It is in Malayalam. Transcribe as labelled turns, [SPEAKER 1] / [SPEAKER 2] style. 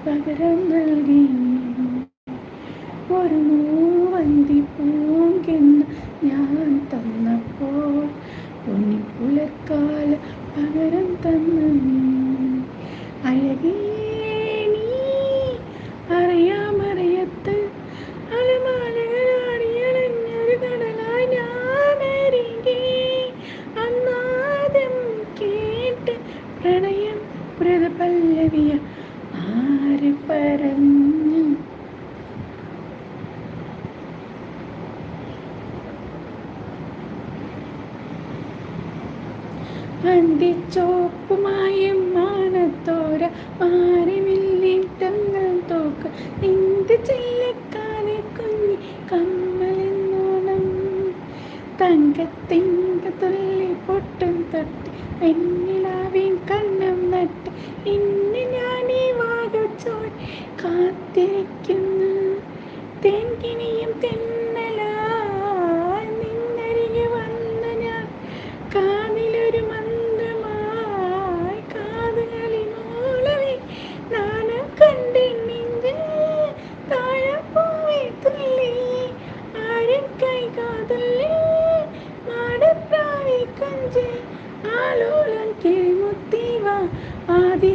[SPEAKER 1] പകരം നൽകി ഒരു മൂവന്തി പൂങ്കെന്ന് ഞാൻ തന്നപ്പോൾ പൊന്നിപ്പുലക്കാല പകരം തന്നു അഴകേ നീ അറിയാമറിയത്ത് അലമാലകളാടിയലഞ്ഞൊരു കടലായി ഞാനരികെ അന്നാദം കേട്ട് പ്രണയം മൃദുപല്ലവിയ ആര് പറഞ്ഞു അന്തിച്ചോപ്പുമായും മാനത്തോര മാറിവില്ലിൻ തങ്ങൾ തോക്ക് നിന്റെ ചെല്ലക്കാനെ കുഞ്ഞി കമ്മലെന്നോണം തങ്കത്തിങ്ക തുള്ളി പൊട്ടും തൊട്ട് വെണ്ണിലാവിൻ കണ്ണം നട്ട് ഇന്ന് ഞാനീ വാഗച്ചോൾ കാത്തിരിക്കുന്നു തെൻകിനിയും തെന്നലായി നിന്നരികെ വന്ന ഞാൻ കാതിലൊരു മന്ദമായി കാതുകളിൽ മൂളവി നാണം കണ്ടെണ്ണിഞ്ച് താഴപ്പൂവേ തുള്ളി ആരും കൈ കാതുള്ളി മാടപ്രാവി കൊഞ്ച് ആലോലം കിളിമുത്തിവ ആദി